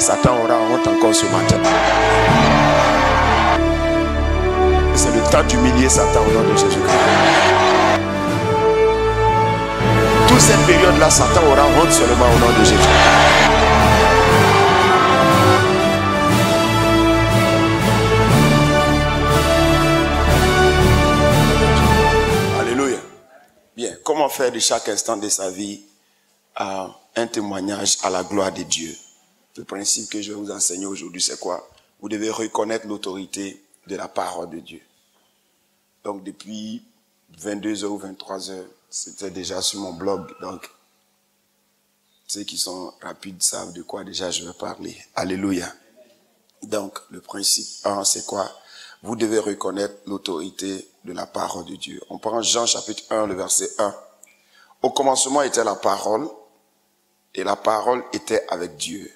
Satan aura honte encore ce matin. C'est le temps d'humilier Satan au nom de Jésus-Christ. Toute cette période-là, Satan aura honte seulement au nom de Jésus. Alléluia. Bien, comment faire de chaque instant de sa vie un témoignage à la gloire de Dieu? Le principe que je vais vous enseigner aujourd'hui, c'est quoi? Vous devez reconnaître l'autorité de la parole de Dieu. Donc, depuis 22h ou 23h, c'était déjà sur mon blog. Donc, ceux qui sont rapides savent de quoi déjà je vais parler. Alléluia. Donc, le principe 1, c'est quoi? Vous devez reconnaître l'autorité de la parole de Dieu. On prend Jean chapitre 1, le verset 1. Au commencement était la parole, et la parole était avec Dieu.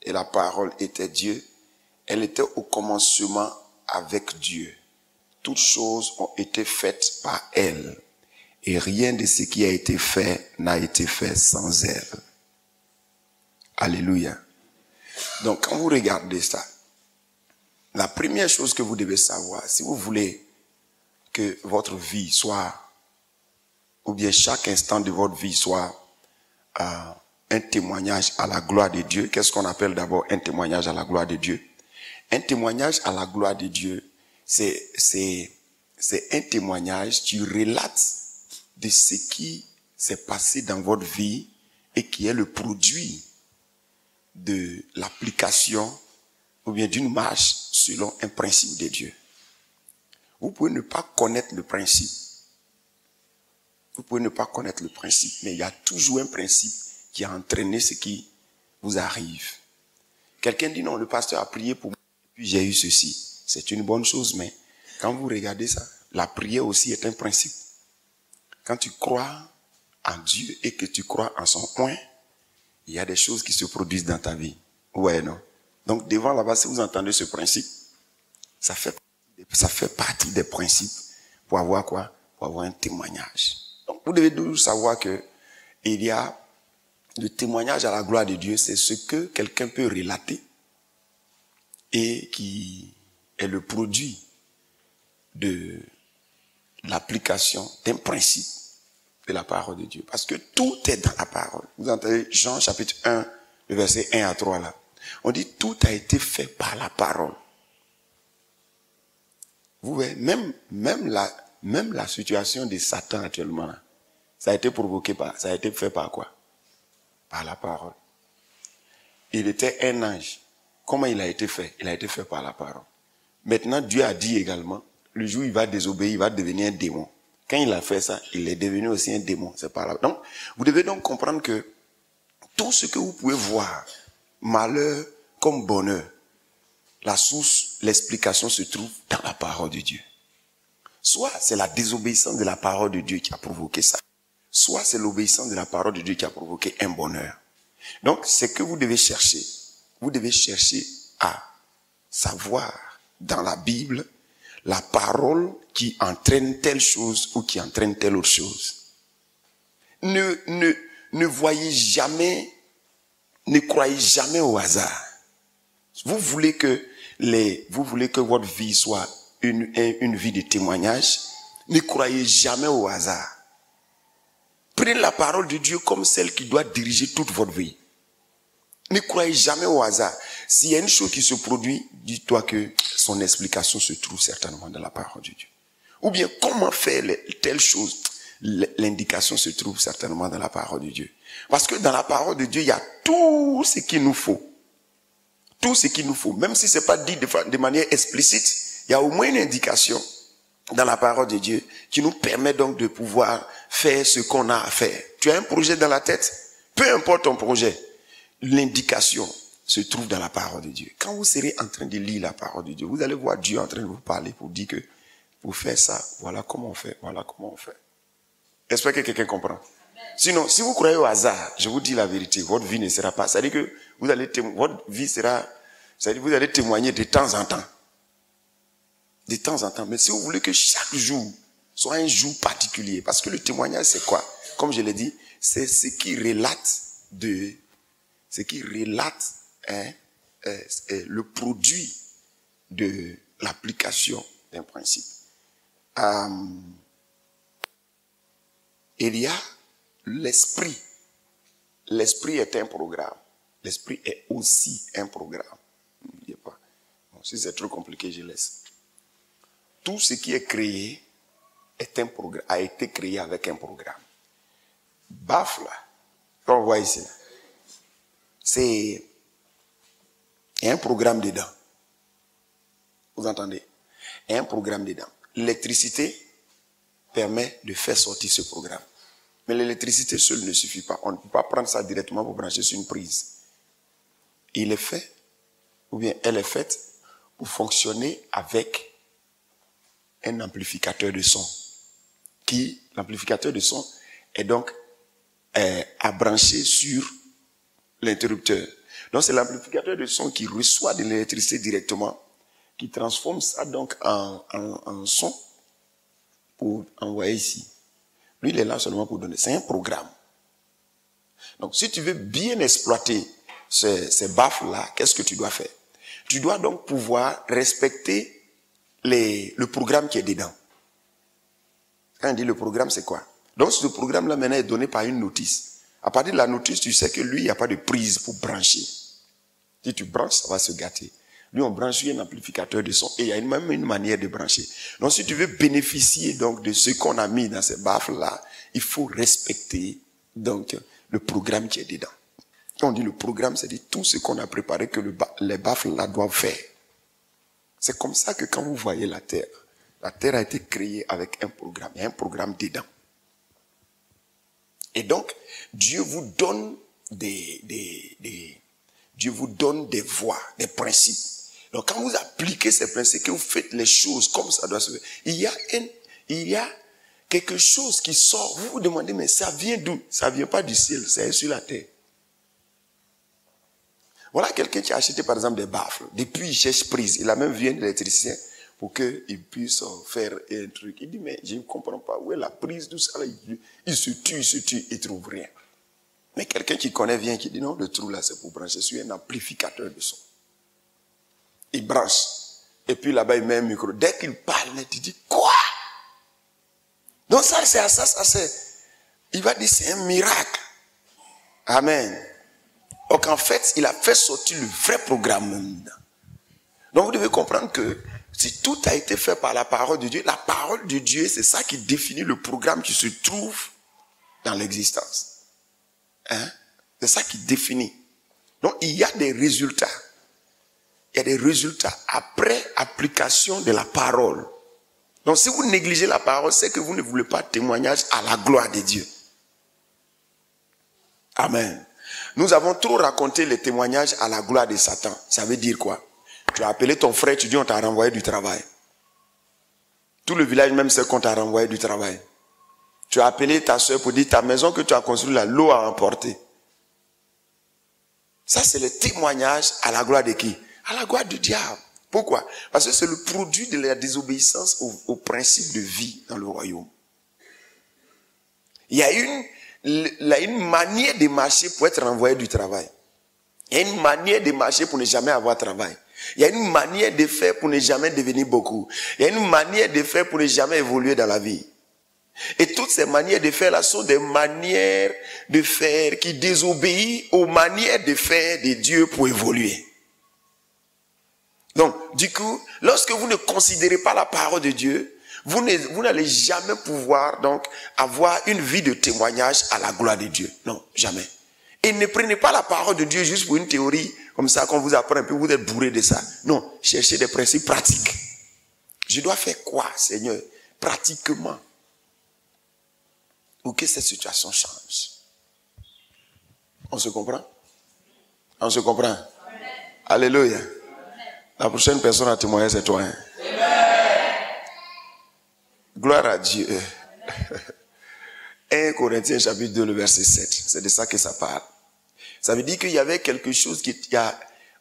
Et la parole était Dieu. Elle était au commencement avec Dieu. Toutes choses ont été faites par elle. Et rien de ce qui a été fait n'a été fait sans elle. Alléluia. Donc, quand vous regardez ça, la première chose que vous devez savoir, si vous voulez que votre vie soit, ou bien chaque instant de votre vie soit un témoignage à la gloire de Dieu, qu'est-ce qu'on appelle d'abord un témoignage à la gloire de Dieu? Un témoignage à la gloire de Dieu, c'est un témoignage, tu relates de ce qui s'est passé dans votre vie et qui est le produit de l'application ou bien d'une marche selon un principe de Dieu. Vous pouvez ne pas connaître le principe. Vous pouvez ne pas connaître le principe, mais il y a toujours un principe qui a entraîné ce qui vous arrive. Quelqu'un dit non, le pasteur a prié pour moi et puis j'ai eu ceci. C'est une bonne chose, mais quand vous regardez ça, la prière aussi est un principe. Quand tu crois en Dieu et que tu crois en son oint, il y a des choses qui se produisent dans ta vie. Ouais, non? Donc, devant là-bas, si vous entendez ce principe, ça fait partie des principes pour avoir quoi? Pour avoir un témoignage. Donc, vous devez toujours savoir que il y a le témoignage à la gloire de Dieu, c'est ce que quelqu'un peut relater et qui est le produit de l'application d'un principe de la parole de Dieu. Parce que tout est dans la parole. Vous entendez Jean chapitre 1, le verset 1 à 3 là. On dit tout a été fait par la parole. Vous voyez, même la situation de Satan actuellement là, ça a été fait par quoi? Par la parole. Il était un ange. Comment il a été fait? Il a été fait par la parole. Maintenant, Dieu a dit également, le jour où il va désobéir, il va devenir un démon. Quand il a fait ça, il est devenu aussi un démon. C'est par là. Donc, vous devez donc comprendre que tout ce que vous pouvez voir, malheur comme bonheur, la source, l'explication se trouve dans la parole de Dieu. Soit c'est la désobéissance de la parole de Dieu qui a provoqué ça. Soit c'est l'obéissance de la parole de Dieu qui a provoqué un bonheur. Donc, c'est que vous devez chercher. Vous devez chercher à savoir dans la Bible la parole qui entraîne telle chose ou qui entraîne telle autre chose. Ne voyez jamais, ne croyez jamais au hasard. Vous voulez que votre vie soit une vie de témoignage, ne croyez jamais au hasard. Prenez la parole de Dieu comme celle qui doit diriger toute votre vie. Ne croyez jamais au hasard. S'il y a une chose qui se produit, dis-toi que son explication se trouve certainement dans la parole de Dieu. Ou bien, comment faire telle chose? L'indication se trouve certainement dans la parole de Dieu. Parce que dans la parole de Dieu, il y a tout ce qu'il nous faut. Tout ce qu'il nous faut. Même si ce n'est pas dit de manière explicite, il y a au moins une indication dans la parole de Dieu qui nous permet donc de pouvoir faire ce qu'on a à faire. Tu as un projet dans la tête, peu importe ton projet, l'indication se trouve dans la parole de Dieu. Quand vous serez en train de lire la parole de Dieu, vous allez voir Dieu en train de vous parler pour dire que pour faire ça, voilà comment on fait, voilà comment on fait. J'espère que quelqu'un comprend. Sinon, si vous croyez au hasard, je vous dis la vérité, votre vie ne sera pas. C'est-à-dire que votre vie sera, c'est-à-dire que vous allez témoigner de temps en temps. De temps en temps. Mais si vous voulez que chaque jour soit un jour particulier, parce que le témoignage c'est quoi? Comme je l'ai dit, c'est ce qui relate est le produit de l'application d'un principe. Il y a l'esprit. L'esprit est un programme. L'esprit est aussi un programme. N'oubliez pas. Bon, si c'est trop compliqué, je laisse. Tout ce qui est créé est un programme, a été créé avec un programme. Baffle, comme on voit ici, c'est un programme dedans. Vous entendez? Il y a un programme dedans. L'électricité permet de faire sortir ce programme. Mais l'électricité seule ne suffit pas. On ne peut pas prendre ça directement pour brancher sur une prise. Il est fait, ou bien elle est faite, pour fonctionner avec un amplificateur de son. L'amplificateur de son est donc à brancher sur l'interrupteur. Donc c'est l'amplificateur de son qui reçoit de l'électricité directement, qui transforme ça donc en son pour envoyer ici. Lui, il est là seulement pour donner. C'est un programme. Donc, si tu veux bien exploiter ces baffles-là, qu'est-ce que tu dois faire? Tu dois donc pouvoir respecter le programme qui est dedans. Quand on dit le programme, c'est quoi? Donc, ce programme-là, maintenant, est donné par une notice. À partir de la notice, tu sais que lui, il n'y a pas de prise pour brancher. Si tu branches, ça va se gâter. Lui, on branche sur un amplificateur de son et il y a même une manière de brancher. Donc, si tu veux bénéficier donc de ce qu'on a mis dans ces baffles-là, il faut respecter donc le programme qui est dedans. Quand on dit le programme, c'est tout ce qu'on a préparé que les baffles-là doivent faire. C'est comme ça que quand vous voyez la terre a été créée avec un programme. Il y a un programme dedans. Et donc, Dieu vous donne Dieu vous donne des voies, des principes. Donc, quand vous appliquez ces principes, que vous faites les choses comme ça doit se faire, il y a quelque chose qui sort. Vous vous demandez, mais ça vient d'où? Ça vient pas du ciel, c'est sur la terre. Voilà quelqu'un qui a acheté par exemple des baffles. Depuis, il cherche prise. Il a même vu un électricien pour qu'il puisse faire un truc. Il dit, mais je ne comprends pas. Où est la prise, tout ça? Il se tue, il ne trouve rien. Mais quelqu'un qui connaît vient, qui dit, non, le trou là, c'est pour brancher sur un amplificateur de son. Il branche. Et puis là-bas, il met un micro. Dès qu'il parle, il dit, quoi? Donc ça, il va dire, c'est un miracle. Amen. Donc en fait, il a fait sortir le vrai programme. Donc vous devez comprendre que si tout a été fait par la parole de Dieu, la parole de Dieu, c'est ça qui définit le programme qui se trouve dans l'existence. Hein? C'est ça qui définit. Donc il y a des résultats. Il y a des résultats après application de la parole. Donc si vous négligez la parole, c'est que vous ne voulez pas témoignage à la gloire de Dieu. Amen. Nous avons trop raconté les témoignages à la gloire de Satan. Ça veut dire quoi? Tu as appelé ton frère, tu dis on t'a renvoyé du travail. Tout le village même sait qu'on t'a renvoyé du travail. Tu as appelé ta soeur pour dire ta maison que tu as construite là, l'eau a emporté. Ça c'est le témoignage à la gloire de qui? À la gloire du diable. Pourquoi? Parce que c'est le produit de la désobéissance au principe de vie dans le royaume. Il y a une manière de marcher pour être renvoyé du travail. Il y a une manière de marcher pour ne jamais avoir travail. Il y a une manière de faire pour ne jamais devenir beaucoup. Il y a une manière de faire pour ne jamais évoluer dans la vie. Et toutes ces manières de faire là sont des manières de faire qui désobéissent aux manières de faire de Dieu pour évoluer. Donc, du coup, lorsque vous ne considérez pas la parole de Dieu, vous n'allez jamais pouvoir donc avoir une vie de témoignage à la gloire de Dieu. Non, jamais. Et ne prenez pas la parole de Dieu juste pour une théorie comme ça qu'on vous apprend un peu, vous êtes bourré de ça. Non, cherchez des principes pratiques. Je dois faire quoi, Seigneur, pratiquement, pour que cette situation change? On se comprend? On se comprend? Amen. Alléluia. Amen. La prochaine personne à témoigner, c'est toi. Hein? Gloire à Dieu. 1 Corinthiens chapitre 2, le verset 7. C'est de ça que ça parle. Ça veut dire qu'il y avait quelque chose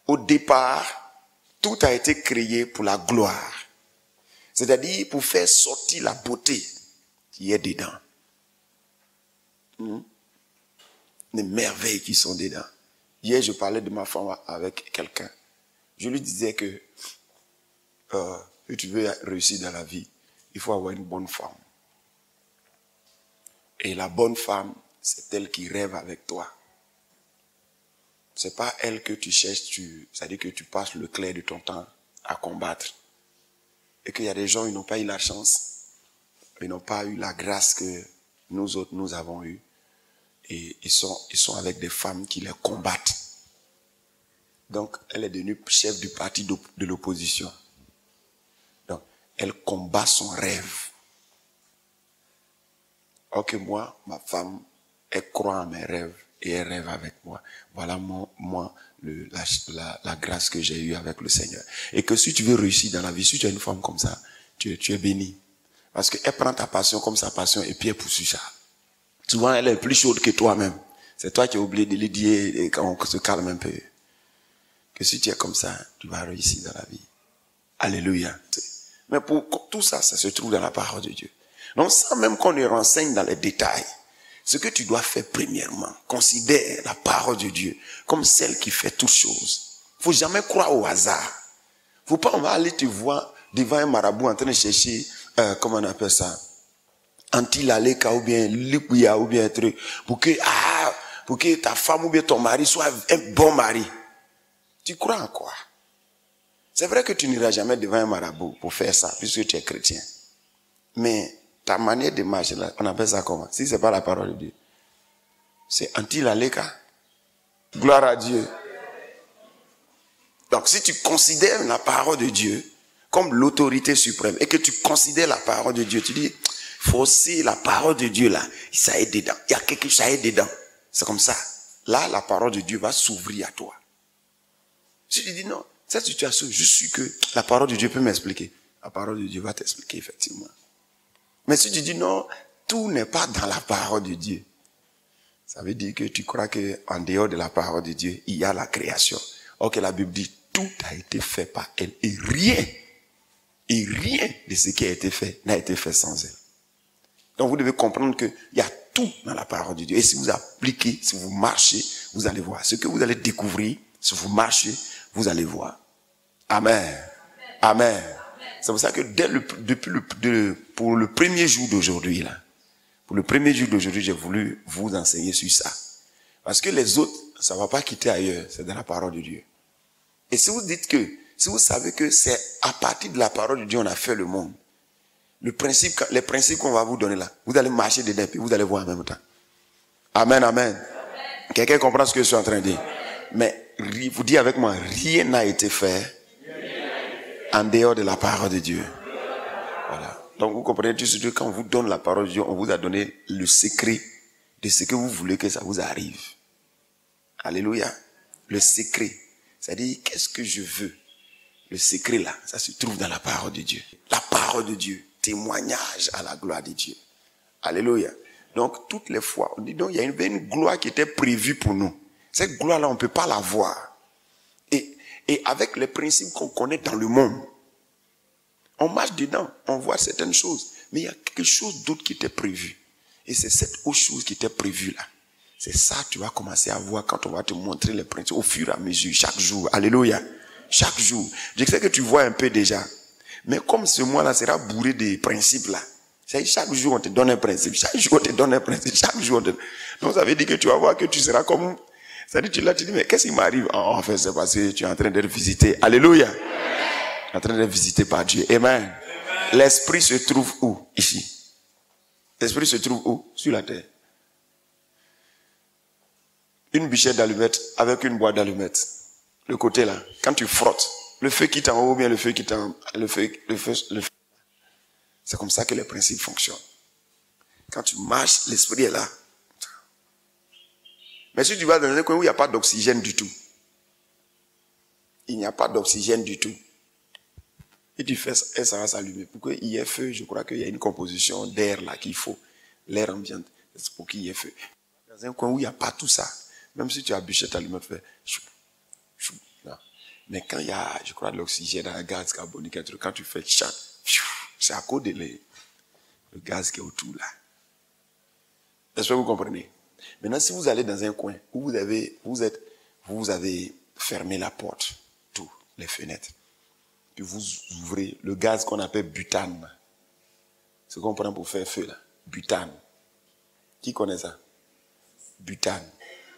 au départ, tout a été créé pour la gloire. C'est-à-dire pour faire sortir la beauté qui est dedans. Les merveilles qui sont dedans. Hier, je parlais de ma femme avec quelqu'un. Je lui disais que si tu veux réussir dans la vie, il faut avoir une bonne femme. Et la bonne femme, c'est elle qui rêve avec toi. C'est pas elle que tu cherches, c'est-à-dire que tu passes le clair de ton temps à combattre. Et qu'il y a des gens, ils n'ont pas eu la chance, ils n'ont pas eu la grâce que nous autres, nous avons eue. Et ils sont avec des femmes qui les combattent. Donc, elle est devenue chef du parti de l'opposition. Donc, elle combat son rêve. Ok, moi, ma femme, elle croit en mes rêves et elle rêve avec moi. Voilà la grâce que j'ai eue avec le Seigneur. Et que si tu veux réussir dans la vie, si tu as une femme comme ça, tu es béni. Parce qu'elle prend ta passion comme sa passion et puis elle poursuit ça. Souvent, elle est plus chaude que toi-même. C'est toi qui as oublié de lui dire et quand on se calme un peu. Que si tu es comme ça, tu vas réussir dans la vie. Alléluia. Mais pour tout ça, ça se trouve dans la parole de Dieu. Donc, sans même qu'on ne renseigne dans les détails, ce que tu dois faire premièrement, considère la parole de Dieu comme celle qui fait toutes choses. Il ne faut jamais croire au hasard. Il ne faut pas, on va aller te voir devant un marabout en train de chercher, comment on appelle ça, antilaleka ou bien likuya ou bien un truc, pour que ta femme ou bien ton mari soit un bon mari. Tu crois en quoi? C'est vrai que tu n'iras jamais devant un marabout pour faire ça, puisque tu es chrétien. Mais ta manière de marcher, là, on appelle ça comment? Si ce n'est pas la parole de Dieu. C'est anti-laleka. Gloire à Dieu. Donc si tu considères la parole de Dieu comme l'autorité suprême et que tu considères la parole de Dieu, tu dis, faut aussi la parole de Dieu là, ça aide dedans. Il y a quelque chose, ça aide dedans. C'est comme ça. Là, la parole de Dieu va s'ouvrir à toi. Si tu dis non, cette situation, je suis que la parole de Dieu peut m'expliquer. La parole de Dieu va t'expliquer effectivement. Mais si tu dis non, tout n'est pas dans la parole de Dieu. Ça veut dire que tu crois qu'en dehors de la parole de Dieu, il y a la création. Or que la Bible dit, tout a été fait par elle. Et rien de ce qui a été fait n'a été fait sans elle. Donc vous devez comprendre qu'il y a tout dans la parole de Dieu. Et si vous appliquez, si vous marchez, vous allez voir. Ce que vous allez découvrir, si vous marchez, vous allez voir. Amen. Amen. C'est pour ça que pour le premier jour d'aujourd'hui, j'ai voulu vous enseigner sur ça. Parce que les autres, ça ne va pas quitter ailleurs, c'est dans la parole de Dieu. Et si vous savez que c'est à partir de la parole de Dieu on a fait le monde, les principes qu'on va vous donner là, vous allez marcher dedans et vous allez voir en même temps. Amen, amen. Quelqu'un comprend ce que je suis en train de dire? Mais vous dites avec moi, rien n'a été fait en dehors de la parole de Dieu. Voilà. Donc vous comprenez tout ce que quand on vous donne la parole de Dieu, on vous a donné le secret de ce que vous voulez que ça vous arrive. Alléluia. Le secret. C'est-à-dire, qu'est-ce que je veux? Le secret là, ça se trouve dans la parole de Dieu. La parole de Dieu, témoignage à la gloire de Dieu. Alléluia. Donc toutes les fois, on dit donc il y a une gloire qui était prévue pour nous. Cette gloire-là, on ne peut pas la voir. Et avec les principes qu'on connaît dans le monde, on marche dedans, on voit certaines choses. Mais il y a quelque chose d'autre qui était prévu. Et c'est cette autre chose qui était prévue là. C'est ça que tu vas commencer à voir quand on va te montrer les principes au fur et à mesure, chaque jour. Alléluia. Chaque jour. Je sais que tu vois un peu déjà. Mais comme ce mois-là sera bourré de principes là. C'est chaque jour on te donne un principe. Chaque jour on te donne un principe. Chaque jour on te... Donc ça veut dire que tu vas voir que tu seras comme... C'est-à-dire tu dis, mais qu'est-ce qui m'arrive? En fait, c'est parce que tu es en train d'être visité. Alléluia. En train d'être visité par Dieu. Amen. L'esprit se trouve où? Ici. L'esprit se trouve où? Sur la terre. Une bichette d'allumettes avec une boîte d'allumettes. Le côté là. Quand tu frottes, le feu qui est en haut ou bien le feu qui est en... Le feu. C'est comme ça que les principes fonctionnent. Quand tu marches, l'esprit est là. Mais si tu vas dans un coin où il n'y a pas d'oxygène du tout, il n'y a pas d'oxygène du tout, et tu fais ça, et ça va s'allumer. Pour qu'il y ait feu, je crois qu'il y a une composition d'air là qu'il faut, l'air ambiant, c'est pour qu'il y ait feu. Dans un coin où il n'y a pas tout ça, même si tu as bichette allumette, tu fais chou, chou, non. Mais quand il y a, je crois, de l'oxygène, un gaz carbonique, un truc, quand tu fais chat, c'est à cause de le gaz qui est autour là. Est-ce que vous comprenez? Maintenant, si vous allez dans un coin où vous avez fermé la porte, tout, les fenêtres. Puis vous ouvrez le gaz qu'on appelle butane. Ce qu'on prend pour faire feu là. Butane. Qui connaît ça? Butane.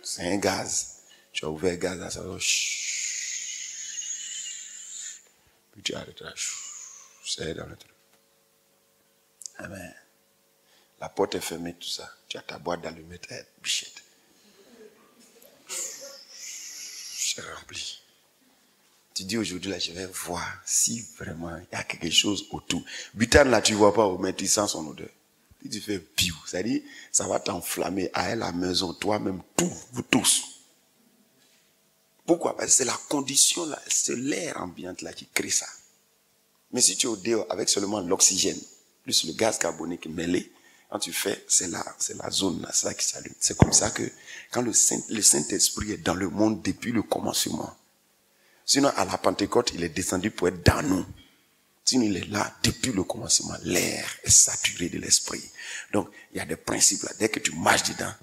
C'est un gaz. Tu as ouvert le gaz là, ça va. Puis tu arrêtes là. C'est dans le truc. Amen. La porte est fermée, tout ça. Tu as ta boîte d'allumettes, bichette. C'est rempli. Tu dis aujourd'hui, là, je vais voir si vraiment il y a quelque chose autour. Butane, là, tu ne vois pas, mais tu sens son odeur. Puis tu fais piou. C'est-à-dire, ça va t'enflammer à la maison, toi-même, tout, vous tous. Pourquoi? Parce que c'est la condition, là, c'est l'air ambiant là qui crée ça. Mais si tu es au dehors avec seulement l'oxygène, plus le gaz carbonique mêlé, quand tu fais, c'est la zone là, c'est ça qui s'allume. C'est comme ça que quand le Saint-Esprit est dans le monde depuis le commencement. Sinon, à la Pentecôte, il est descendu pour être dans nous. Sinon, il est là depuis le commencement. L'air est saturé de l'esprit. Donc, il y a des principes là. Dès que tu marches dedans,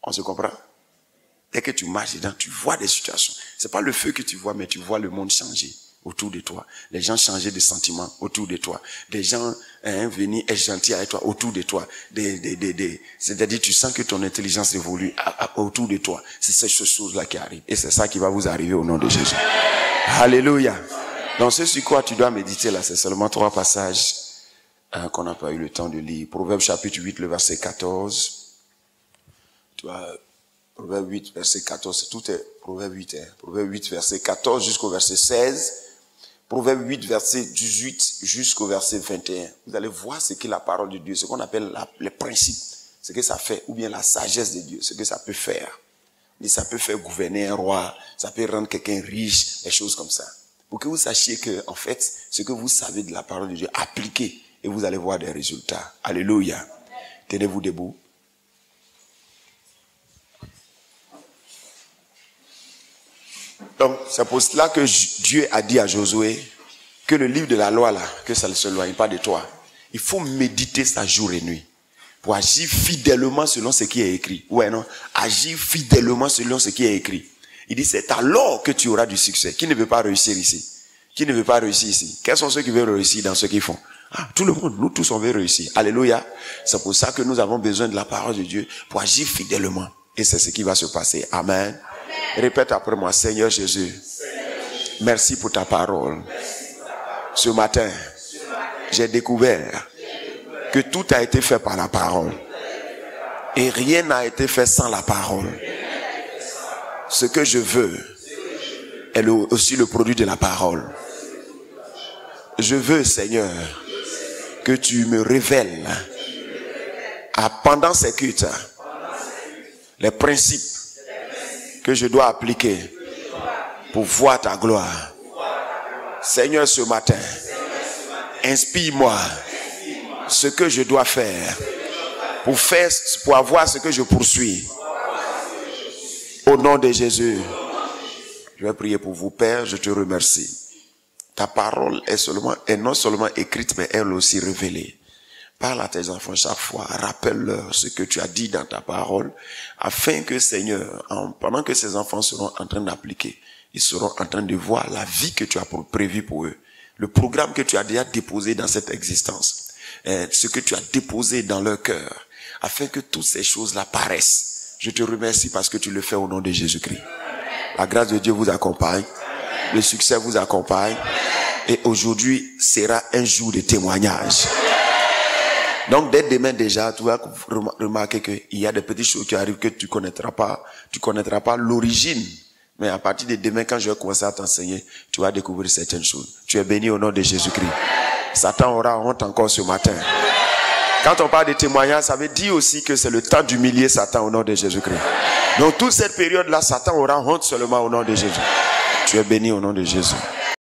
on se comprend? Dès que tu marches dedans, tu vois des situations. C'est pas le feu que tu vois, mais tu vois le monde changer autour de toi. Les gens changer de sentiments autour de toi. Des gens venir être gentils avec toi autour de toi. C'est-à-dire tu sens que ton intelligence évolue autour de toi. C'est ces choses-là qui arrivent. Et c'est ça qui va vous arriver au nom de Jésus. Alléluia. Donc ce sur quoi tu dois méditer là, c'est seulement 3 passages qu'on n'a pas eu le temps de lire. Proverbe chapitre 8, le verset 14. Tu vois, Proverbe 8, verset 14. Tout est Proverbe 8. Proverbe 8, verset 14 jusqu'au verset 16. Proverbe 8, verset 18 jusqu'au verset 21. Vous allez voir ce qu'est la parole de Dieu, ce qu'on appelle les principes, ce que ça fait, ou bien la sagesse de Dieu, ce que ça peut faire. Et ça peut faire gouverner un roi, ça peut rendre quelqu'un riche, des choses comme ça. Pour que vous sachiez que, en fait, ce que vous savez de la parole de Dieu, appliquez et vous allez voir des résultats. Alléluia. Tenez-vous debout. Donc, c'est pour cela que Dieu a dit à Josué que le livre de la loi, là, que ça ne s'éloigne pas de toi. Il faut méditer ça jour et nuit pour agir fidèlement selon ce qui est écrit. Ouais, non? Agir fidèlement selon ce qui est écrit. Il dit, c'est alors que tu auras du succès. Qui ne veut pas réussir ici? Qui ne veut pas réussir ici? Quels sont ceux qui veulent réussir dans ce qu'ils font? Ah, tout le monde, nous tous on veut réussir. Alléluia. C'est pour ça que nous avons besoin de la parole de Dieu pour agir fidèlement. Et c'est ce qui va se passer. Amen. Répète après moi, Seigneur Jésus, merci pour ta parole. Ce matin, j'ai découvert que tout a été fait par la parole. Et rien n'a été fait sans la parole. Ce que je veux est aussi le produit de la parole. Je veux, Seigneur, que tu me révèles pendant ces cultes les principes que je dois appliquer pour voir ta gloire. Seigneur, ce matin, inspire-moi ce que je dois faire pour avoir ce que je poursuis. Au nom de Jésus, je vais prier pour vous, Père, je te remercie. Ta parole est non seulement écrite, mais elle aussi révélée. Parle à tes enfants chaque fois, rappelle-leur ce que tu as dit dans ta parole, afin que, Seigneur, pendant que ces enfants seront en train d'appliquer, ils seront en train de voir la vie que tu as prévue pour eux, le programme que tu as déjà déposé dans cette existence, ce que tu as déposé dans leur cœur, afin que toutes ces choses-là paraissent. Je te remercie parce que tu le fais au nom de Jésus-Christ. La grâce de Dieu vous accompagne, le succès vous accompagne, et aujourd'hui sera un jour de témoignage. Donc, dès demain déjà, tu vas remarquer qu'il y a des petites choses qui arrivent que tu connaîtras pas l'origine. Mais à partir de demain, quand je vais commencer à t'enseigner, tu vas découvrir certaines choses. Tu es béni au nom de Jésus-Christ. Satan aura honte encore ce matin. Quand on parle de témoignage, ça veut dire aussi que c'est le temps d'humilier Satan au nom de Jésus-Christ. Donc, toute cette période-là, Satan aura honte seulement au nom de Jésus. Tu es béni au nom de Jésus.